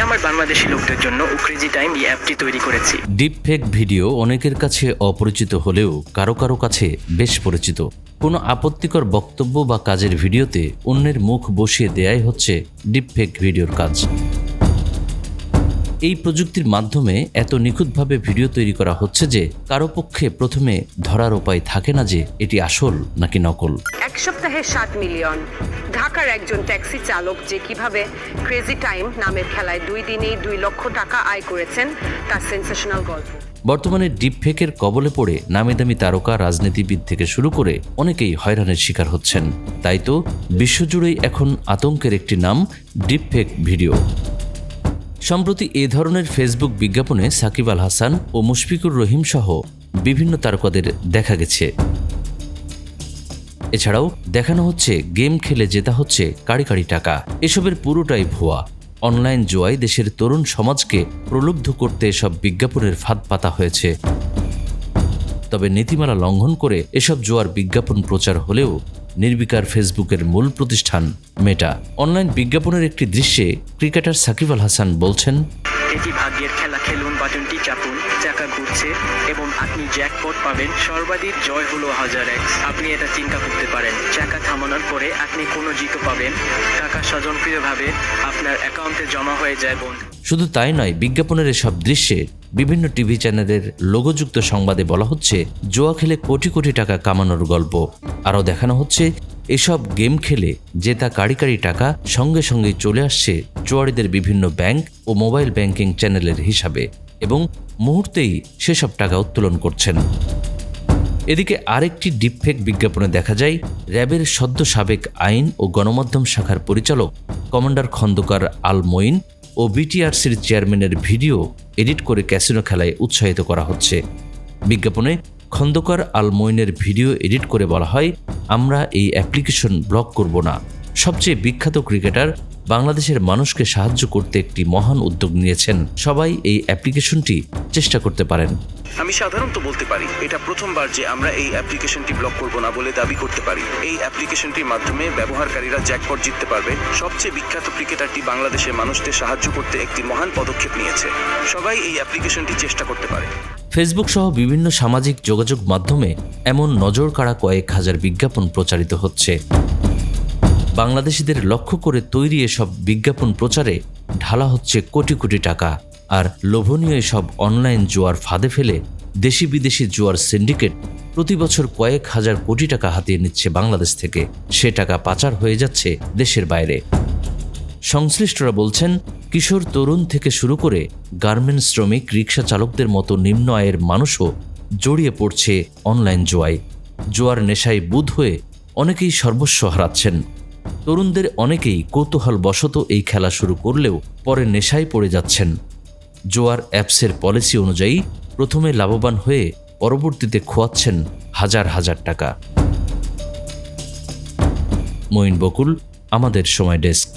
আমার বাংলাদেশি লোকদের জন্য ক্রেজি টাইম এই অ্যাপটি তৈরি করেছি। ডিপফেক ভিডিও অনেকের কাছে অপরিচিত হলেও কারো কারো কাছে বেশ পরিচিত। কোনো আপত্তিকর বক্তব্য বা কাজের ভিডিওতে অন্যের মুখ বসিয়ে দেয়াই হচ্ছে ডিপফেক ভিডিওর কাজ। এই প্রযুক্তির মাধ্যমে এত নিখুঁতভাবে ভিডিও তৈরি করা হচ্ছে যে কারো পক্ষে প্রথমে ধরার উপায় থাকে না যে এটি আসল নাকি নকল। এক সপ্তাহে 7 মিলিয়ন। ঢাকার একজন ট্যাক্সি চালক যে কিভাবে ক্রেজি টাইম নামের খেলায় 2 দিনেই 2 লক্ষ টাকা আয় করেছেন তার সেন্সেশনাল গল্প। বর্তমানে ডিপফেকের কবলে পড়ে নামিদামি তারকা, রাজনীতিবিদ থেকে শুরু করে অনেকেই হয়রানির শিকার হচ্ছেন। তাই তো বিশ্বজুড়েই এখন আতঙ্কের একটি নাম ডিপফেক ভিডিও। সম্প্রতি এ ধরনের ফেসবুক বিজ্ঞাপনে সাকিব আল হাসান ও মুশফিকুর রহিম সহ বিভিন্ন তারকাদের দেখা গেছে। এছাড়াও দেখানো হচ্ছে গেম খেলে জেতা হচ্ছে কাড়ি কাড়ি টাকা। এসবের পুরোটাই ভুয়া। অনলাইন জুয়ায় দেশের তরুণ সমাজকে প্রলুব্ধ করতে এসব বিজ্ঞাপনের ফাঁদ পাতা হয়েছে। তবে নীতিমালা লঙ্ঘন করে এসব জুয়ার বিজ্ঞাপন প্রচার হলেও নির্বিকার ফেসবুকের মূল প্রতিষ্ঠান মেটা। অনলাইন বিজ্ঞাপনের একটি দৃশ্যে ক্রিকেটার সাকিব আল হাসান বলছেন, এটি ভাগ্যের খেলা, খেলুন, বাটনটি চাপুন, চাকা ঘুরছে এবং আপনি জ্যাকপট পাবেন। সর্বাধিক জয় হলো 1000x। আপনি এটা চিন্তা করতে পারেন। চাকা থামানোর পরে আপনি কোনো জিতো পাবেন। টাকা স্বজনপ্রিয়ভাবে আপনার অ্যাকাউন্টে জমা হয়ে যায় বন্ধু। শুধু তাই নয়, বিজ্ঞাপনের এসব দৃশ্যে বিভিন্ন টিভি চ্যানেলের লোগোযুক্ত সংবাদে বলা হচ্ছে জুয়া খেলে কোটি কোটি টাকা কামানোর গল্প। আরও দেখানো হচ্ছে এসব গেম খেলে জেতা কাড়ি কাড়ি টাকা সঙ্গে সঙ্গেই চলে আসছে জুয়াড়িদের বিভিন্ন ব্যাংক ও মোবাইল ব্যাংকিং চ্যানেলের হিসাবে এবং মুহূর্তেই সেসব টাকা উত্তোলন করছেন। এদিকে আরেকটি ডিপফেক বিজ্ঞাপনে দেখা যায় র্যাবের সদ্য সাবেক আইন ও গণমাধ্যম শাখার পরিচালক কমান্ডার খন্দকার আল মঈন ও বিটিআরসির চেয়ারম্যানের ভিডিও এডিট করে ক্যাসিনো খেলায় উৎসাহিত করা হচ্ছে। বিজ্ঞাপনে খন্দকার আল মঈনের ভিডিও এডিট করে বলা হয়, আমরা এই অ্যাপ্লিকেশন ব্লক করব না। সবচেয়ে বিখ্যাত ক্রিকেটার বাংলাদেশের মানুষকে সাহায্য করতে একটি মহান উদ্যোগ নিয়েছেন। সবাই এই অ্যাপ্লিকেশনটি চেষ্টা করতে পারেন। আমি সাধারণত বলতে পারি এটা প্রথমবার যে আমরা এই অ্যাপ্লিকেশনটি ব্লক করব না বলে দাবি করতে পারি। এই অ্যাপ্লিকেশনটির মাধ্যমে ব্যবহারকারীরা জ্যাকপট জিততে পারবে। সবচেয়ে বিখ্যাত ক্রিকেটারটি বাংলাদেশের মানুষদের সাহায্য করতে একটি মহান পদক্ষেপ নিয়েছে। সবাই এই অ্যাপ্লিকেশনটি চেষ্টা করতে পারে। ফেসবুক সহ বিভিন্ন সামাজিক যোগাযোগ মাধ্যমে এমন নজর কাড়া কয়েক হাজার বিজ্ঞাপন প্রচারিত হচ্ছে। বাংলাদেশিদের লক্ষ্য করে তৈরি এসব বিজ্ঞাপন প্রচারে ঢালা হচ্ছে কোটি কোটি টাকা। আর লোভনীয় এসব অনলাইন জুয়ার ফাঁদে ফেলে দেশি বিদেশি জুয়ার সিন্ডিকেট প্রতি বছর কয়েক হাজার কোটি টাকা হাতিয়ে নিচ্ছে বাংলাদেশ থেকে। সে টাকা পাচার হয়ে যাচ্ছে দেশের বাইরে। সংশ্লিষ্টরা বলছেন, কিশোর তরুণ থেকে শুরু করে গার্মেন্টস শ্রমিক, রিক্সা চালকদের মতো নিম্ন আয়ের মানুষও জড়িয়ে পড়ছে অনলাইন জুয়ায়। জুয়ার নেশায় বুঁদ হয়ে অনেকেই সর্বস্ব হারাচ্ছেন। তরুণদের অনেকেই কৌতূহলবশত এই খেলা শুরু করলেও পরে নেশায় পড়ে যাচ্ছেন। জোয়ার অ্যাপসের পলিসি অনুযায়ী প্রথমে লাভবান হয়ে পরবর্তীতে খোয়াচ্ছেন হাজার হাজার টাকা। মঈন বকুল, আমাদের সময় ডেস্ক।